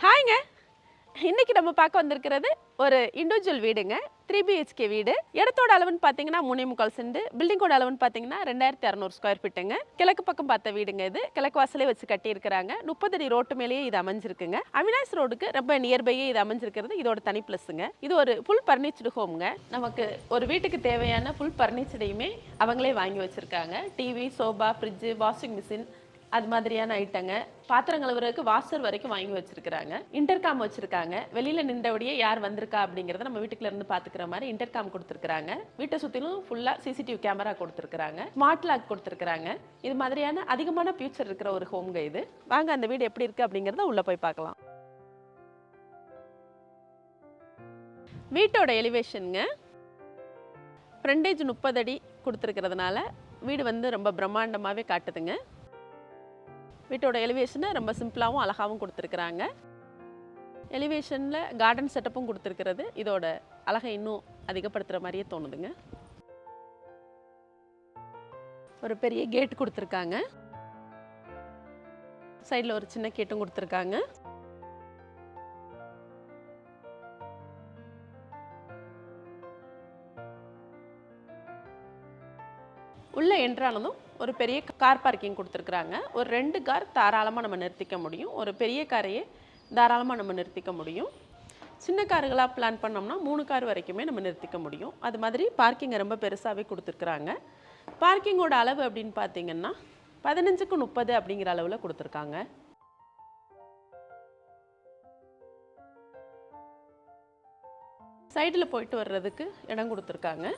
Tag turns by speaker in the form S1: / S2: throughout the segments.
S1: ஹாய்ங்க. இன்னைக்கு நம்ம பார்க்க வந்திருக்கிறது ஒரு இண்டிவிஜுவல் வீடுங்க. 3 BHK வீடு. இடத்தோட அளவுன்னு பார்த்தீங்கன்னா 3.25 சென்ட். பில்டிங்கோட அளவுன்னு பார்த்தீங்கன்னா 2600 ஸ்கொயர் ஃபீட்டுங்க. கிழக்கு பக்கம் பார்த்த வீடுங்க இது. கிழக்கு வாசலே வச்சு கட்டியிருக்கிறாங்க. 30 அடி ரோட்டு மேலேயே இது அமைஞ்சிருக்குங்க. அவினாஷ் ரோடுக்கு ரொம்ப நியர்பையே இது அமைஞ்சிருக்கிறது இதோட தனி ப்ளஸ்ஸுங்க. இது ஒரு ஃபுல் ஃபர்னிச்சர்டு ஹோம்ங்க. நமக்கு ஒரு வீட்டுக்கு தேவையான ஃபுல் ஃபர்னிச்சரையுமே அவங்களே வாங்கி வச்சிருக்காங்க. TV, sofa, fridge, washing machine அது மாதிரியான ஐட்டங்க, பாத்திரம் கழுவுறதுக்கு வாஷர் வரைக்கும் வாங்கி வச்சிருக்காங்க. இன்டர்காம் வச்சிருக்காங்க. வெளியில நின்றபடியே யார் வந்திருக்கா அப்படிங்கறத நம்ம வீட்டுக்குள்ள இருந்து பாத்துக்கிற மாதிரி இன்டர்காம் கொடுத்துருக்காங்க. வீட்டை சுத்திலும் ஃபுல்லா சிசிடிவி கேமரா கொடுத்துருக்காங்க. ஸ்மார்ட் லாக் கொடுத்துருக்காங்க. இது மாதிரியான அதிகமான ஃபியூச்சர் இருக்கிற ஒரு ஹோம்ங்க இது. வாங்க அந்த வீடு எப்படி இருக்கு அப்படிங்கறத உள்ள போய் பார்க்கலாம். வீட்டோட எலிவேஷனுங்க. ஃப்ரண்டேஜ் 30 அடி கொடுத்துருக்கிறதுனால வீடு வந்து ரொம்ப பிரம்மாண்டமாகவே காட்டுதுங்க. வீட்டோட எலிவேஷனை ரொம்ப சிம்பிளாகவும் அழகாகவும் கொடுத்துருக்குறாங்க. எலிவேஷனில் கார்டன் செட்டப்பும் கொடுத்துருக்கிறது இதோட அழகை இன்னும் அதிகப்படுத்துகிற மாதிரியே தோணுதுங்க. ஒரு பெரிய கேட் கொடுத்துருக்காங்க. சைடில் ஒரு சின்ன கேட்டும் கொடுத்துருக்காங்க. உள்ள என்ட்ரானதும் ஒரு பெரிய கார் பார்க்கிங் கொடுத்துருக்குறாங்க. ஒரு 2 கார் தாராளமாக நம்ம நிறுத்திக்க முடியும். ஒரு பெரிய காரையே தாராளமாக நம்ம நிறுத்திக்க முடியும். சின்ன காருகளாக பிளான் பண்ணோம்னா 3 கார் வரைக்குமே நம்ம நிறுத்திக்க முடியும். அது மாதிரி பார்க்கிங்கை ரொம்ப பெருசாகவே கொடுத்துருக்குறாங்க. பார்க்கிங்கோட அளவு அப்படின்னு பார்த்தீங்கன்னா 15க்கு 30 அப்படிங்கிற அளவில் கொடுத்துருக்காங்க. சைடில் போயிட்டு வர்றதுக்கு இடம் கொடுத்துருக்காங்க.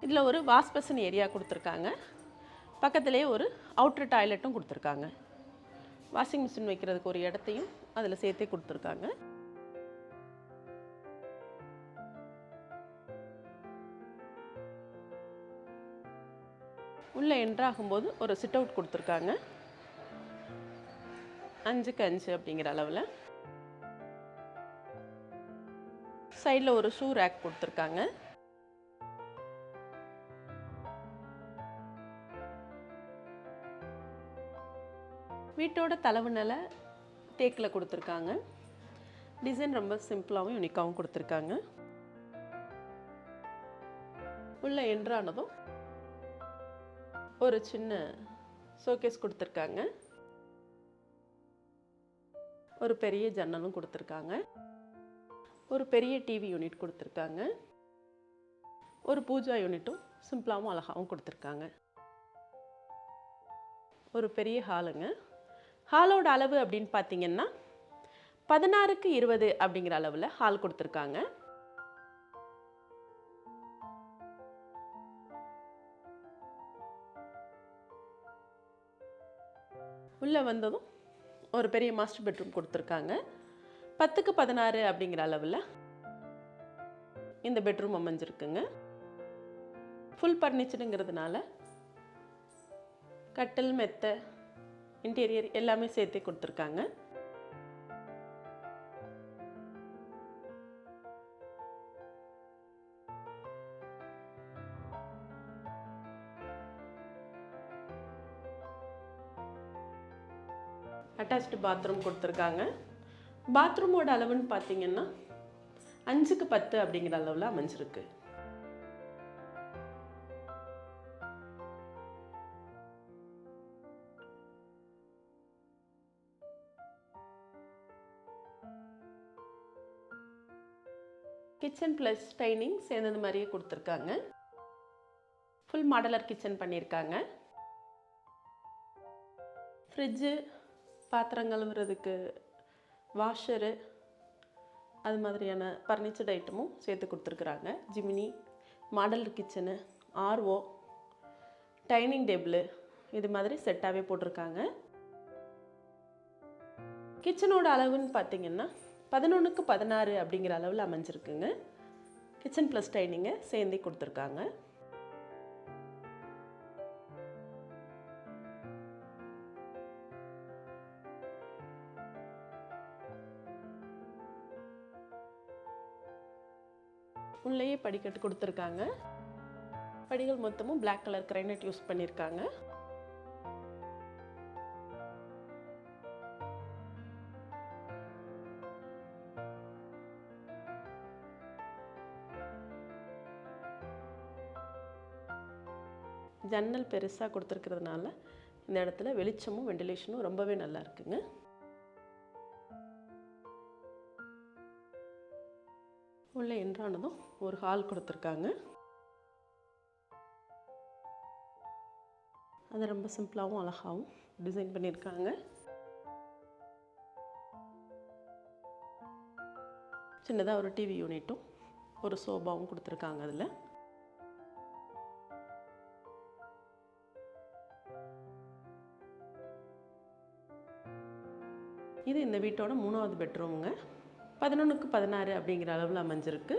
S1: இதில் ஒரு வாஷ் பேசின் ஏரியா கொடுத்துருக்காங்க. பக்கத்துலேயே ஒரு அவுட்ரு டாய்லெட்டும் கொடுத்துருக்காங்க. வாஷிங் மிஷின் வைக்கிறதுக்கு ஒரு இடத்தையும் அதில் சேர்த்தே கொடுத்துருக்காங்க. உள்ளே என்ட்ராகும்போது ஒரு சிட் அவுட் கொடுத்துருக்காங்க. 5க்கு 5 அப்படிங்கிற அளவில். சைடில் ஒரு ஷூ ரேக் கொடுத்துருக்காங்க. வீட்டோட தளவுநிலை தேக்கில் கொடுத்துருக்காங்க. டிசைன் ரொம்ப சிம்பிளாகவும் யூனிக்காகவும் கொடுத்துருக்காங்க. உள்ள என்ட்ரானதும் ஒரு சின்ன ஷோகேஸ் கொடுத்துருக்காங்க. ஒரு பெரிய ஜன்னலும் கொடுத்துருக்காங்க. ஒரு பெரிய டிவி யூனிட் கொடுத்துருக்காங்க. ஒரு பூஜா யூனிட்டும் சிம்பிளாகவும் அழகாகவும் கொடுத்துருக்காங்க. ஒரு பெரிய ஹாலுங்க. ஹாலோட அளவு அப்படின்னு பார்த்தீங்கன்னா 16க்கு 20 அப்படிங்கிற அளவில் ஹால் கொடுத்துருக்காங்க. உள்ளே வந்ததும் ஒரு பெரிய மாஸ்டர் பெட்ரூம் கொடுத்துருக்காங்க. 10க்கு 16 அப்படிங்கிற அளவில் இந்த பெட்ரூம் அமைஞ்சிருக்குங்க. ஃபுல் ஃபர்னிச்சருங்கிறதுனால கட்டில், மெத்தை, இன்டீரியர் எல்லாமே சேர்த்து கொடுத்துருக்காங்க. அட்டாச்டு பாத்ரூம் கொடுத்துருக்காங்க. பாத்ரூமோட அளவுன்னு பார்த்தீங்கன்னா 5க்கு 10 அப்படிங்கிற அளவில் அமைஞ்சிருக்கு. கிச்சன் ப்ளஸ் டைனிங் சேர்ந்தது மாதிரியே கொடுத்துருக்காங்க. ஃபுல் மாடலர் கிச்சன் பண்ணியிருக்காங்க. ஃப்ரிட்ஜு, பாத்திரம் கழுவுறதுக்கு வாஷரு, அது மாதிரியான ஃபர்னிச்சர் ஐட்டமும் சேர்த்து கொடுத்துருக்குறாங்க. Chimney, modular kitchen, RO, dining table இது மாதிரி செட்டாகவே போட்டிருக்காங்க. கிச்சனோட அளவுன்னு பார்த்தீங்கன்னா 11க்கு 16 அப்படிங்கிற அளவில் அமைஞ்சிருக்குங்க. கிச்சன் ப்ளஸ் டைனிங்கை சேர்ந்தே கொடுத்துருக்காங்க. உள்ளேயே படிக்கட்டு கொடுத்துருக்காங்க. படிகள் மொத்தமும் பிளாக் கலர் கிரைனைட் யூஸ் பண்ணியிருக்காங்க. ஜன்னல் பெருசாக கொடுத்துருக்கிறதுனால இந்த இடத்துல வெளிச்சமும் வெண்டிலேஷனும் ரொம்பவே நல்லா இருக்குங்க. உள்ளே என்ட்ரானதும் ஒரு ஹால் கொடுத்துருக்காங்க. அது ரொம்ப சிம்பிளாகவும் அழகாகவும் டிசைன் பண்ணியிருக்காங்க. சின்னதாக ஒரு டிவி யூனிட்டும் ஒரு சோபாவும் கொடுத்துருக்காங்க. அதில் இது இந்த வீட்டோட 3வது பெட்ரூமுங்க. 11க்கு 16 அப்படிங்கிற அளவில் அமைஞ்சிருக்கு.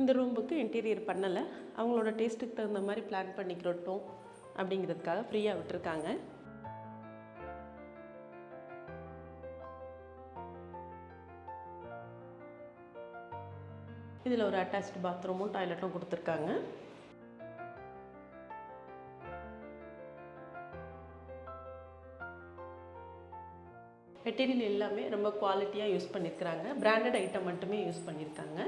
S1: இந்த ரூமுக்கு இன்டீரியர் பண்ணலை, அவங்களோட டேஸ்ட்டுக்கு தகுந்த மாதிரி பிளான் பண்ணிக்கிறட்டும் அப்படிங்கிறதுக்காக ஃப்ரீயாக விட்டுருக்காங்க. இதில் ஒரு அட்டாச்டு பாத்ரூமும் டாய்லெட்டும் கொடுத்துருக்காங்க. மெட்டீரியல் எல்லாமே ரொம்ப குவாலிட்டியாக யூஸ் பண்ணியிருக்கிறாங்க. பிராண்டட் ஐட்டம் மட்டுமே யூஸ் பண்ணியிருக்காங்க.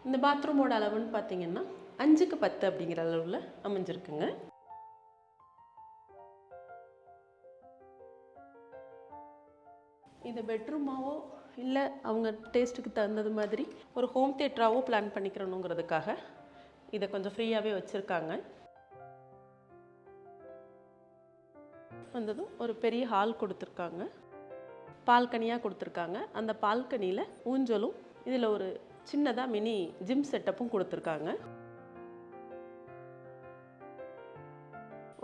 S1: இந்த பாத்ரூமோட அளவுன்னு பார்த்தீங்கன்னா 5க்கு 10 அப்படிங்கிற அளவில் அமைஞ்சிருக்குங்க. இந்த பெட்ரூமாவோ இல்லை அவங்க டேஸ்ட்டுக்கு தகுந்தது மாதிரி ஒரு ஹோம் தியேட்டராகவோ பிளான் பண்ணிக்கிறணுங்கிறதுக்காக இதை கொஞ்சம் ஃப்ரீயாகவே வச்சுருக்காங்க. வந்ததும் ஒரு பெரிய ஹால் கொடுத்துருக்காங்க. பால்கனியாக கொடுத்துருக்காங்க. அந்த பால்கனியில் ஊஞ்சலும் இதில் ஒரு சின்னதாக மினி ஜிம் செட்டப்பும் கொடுத்துருக்காங்க.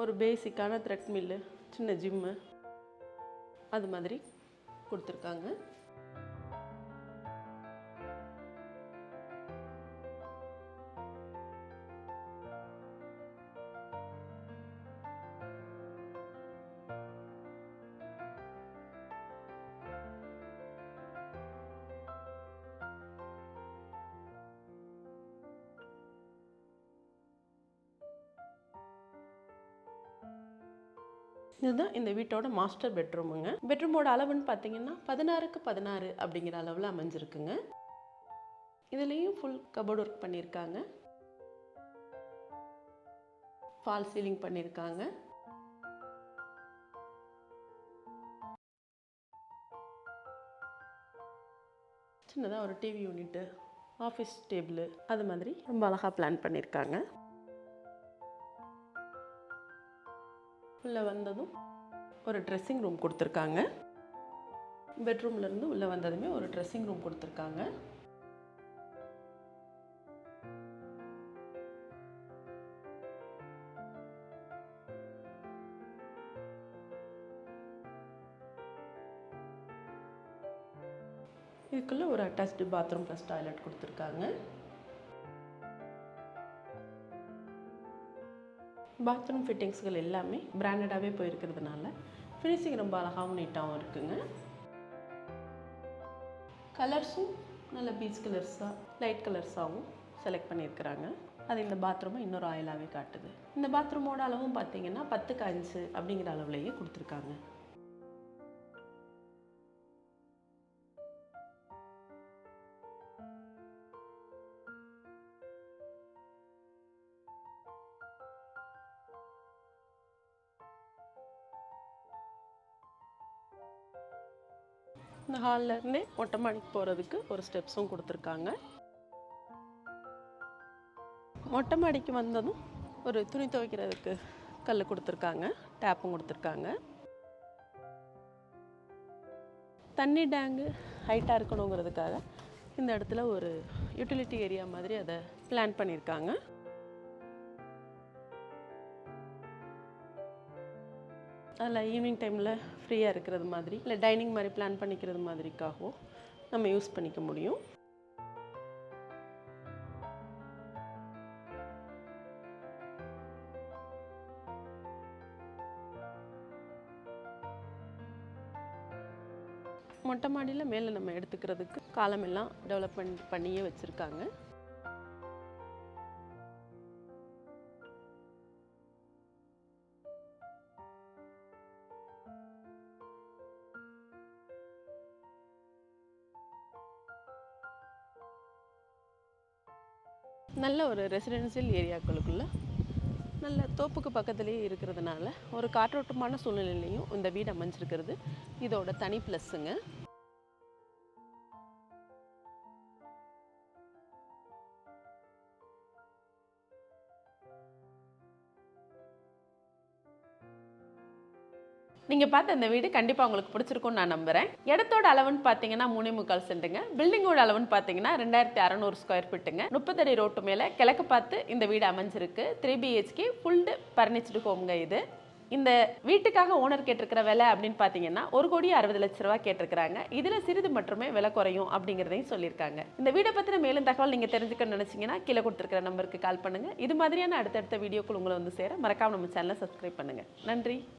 S1: ஒரு பேசிக்கான த்ரெட்மில்லு, சின்ன ஜிம்மு அது மாதிரி கொடுத்துருக்காங்க. இதுதான் இந்த வீட்டோட மாஸ்டர் பெட்ரூமுங்க. பெட்ரூமோட அளவுன்னு பார்த்தீங்கன்னா 16க்கு 16 அப்படிங்கிற அளவில் அமைஞ்சிருக்குங்க. இதுலேயும் ஃபுல் கபோர்ட் ஒர்க் பண்ணியிருக்காங்க. ஃபால் சீலிங் பண்ணியிருக்காங்க. சின்னதாக ஒரு டிவி யூனிட்டு, ஆஃபீஸ் டேபிள் அது மாதிரி ரொம்ப அழகாக பிளான் பண்ணியிருக்காங்க. உள்ளே வந்ததும் ஒரு ட்ரெஸ்ஸிங் ரூம் கொடுத்துருக்காங்க. பெட்ரூம்லேருந்து உள்ளே வந்ததுமே ஒரு ட்ரெஸ்ஸிங் ரூம் கொடுத்துருக்காங்க. இதுக்குள்ளே ஒரு அட்டாச்டு பாத்ரூம் ப்ளஸ் டாய்லெட் கொடுத்துருக்காங்க. பாத்ரூம் ஃபிட்டிங்ஸ்கள் எல்லாமே பிராண்டடாகவே போயிருக்கிறதுனால ஃபினிஷிங் ரொம்ப அழகாகவும் நீட்டாகவும் இருக்குங்க. கலர்ஸும் நல்ல பீச் கலர்ஸாக லைட் கலர்ஸாகவும் செலக்ட் பண்ணியிருக்கிறாங்க. அது இந்த பாத்ரூமை இன்னொரு ஆயிலாகவே காட்டுது. இந்த பாத்ரூமோட அளவும் பார்த்தீங்கன்னா 10க்கு 5 அப்படிங்கிற அளவுலேயே கொடுத்துருக்காங்க. இந்த ஹாலில் இருந்தே மொட்டை மாடிக்கு போகிறதுக்கு ஒரு ஸ்டெப்ஸும் கொடுத்துருக்காங்க. மொட்டை மாடிக்கு வந்ததும் ஒரு துணி துவைக்கிறதுக்கு கல் கொடுத்துருக்காங்க, டேப்பும் கொடுத்துருக்காங்க. தண்ணி டேங்கு ஹைட்டாக இருக்கணுங்கிறதுக்காக இந்த இடத்துல ஒரு யூட்டிலிட்டி ஏரியா மாதிரி அதை பிளான் பண்ணியிருக்காங்க. அதில் ஈவினிங் டைமில் ஃப்ரீயாக இருக்கிறது மாதிரி இல்லை டைனிங் மாதிரி பிளான் பண்ணிக்கிறது மாதிரிக்காகவும் நம்ம யூஸ் பண்ணிக்க முடியும். மொட்டை மாடியில் மேலே நம்ம எடுத்துக்கிறதுக்கு காலமெல்லாம் டெவலப்மெண்ட் பண்ணியே வச்சுருக்காங்க. நல்ல ஒரு ரெசிடென்சியல் ஏரியாக்களுக்குள்ள நல்ல தோப்புக்கு பக்கத்துலேயே இருக்கிறதுனால ஒரு காற்றோட்டமான சூழ்நிலையிலையும் இந்த வீடு அமைஞ்சிருக்கிறது இதோட தனி ப்ளஸ்ஸுங்க. நீங்கள் பார்த்த இந்த வீடு கண்டிப்பாக உங்களுக்கு பிடிச்சிருக்கும்னு நான் நம்புகிறேன். இடத்தோட அளவுன்னு பார்த்தீங்கன்னா 3.25 சென்ட்டுங்க. பில்டிங்கோட அளவுன்னு பார்த்தீங்கன்னா 2600 ஸ்கொயர் ஃபீட்டுங்க. 30 அடி ரோட்டு மேலே கிழக்கு பார்த்து இந்த வீடு அமைஞ்சிருக்கு. 3 BHK ஃபுல்டு ஃபர்னிச்சர்டு ஹோம்ங்க இது. இந்த வீட்டுக்காக ஓனர் கேட்டிருக்கிற விலை அப்படின்னு பார்த்தீங்கன்னா 1,60,00,000 கேட்டிருக்கிறாங்க. இதில் சிறிது மட்டுமே விலை குறையும் அப்படிங்கிறதையும் சொல்லியிருக்காங்க. இந்த வீடை பற்றின மேலும் தகவல் நீங்கள் தெரிஞ்சுக்கணும்னு நினச்சிங்கன்னா கீழே கொடுத்துருக்கிற நம்பருக்கு கால் பண்ணுங்கள். இது மாதிரியான அடுத்தடுத்த வீடியோக்கள் உங்களை வந்து சேர மறக்காம நம்ம சேனலை சப்ஸ்கிரைப் பண்ணுங்கள். நன்றி.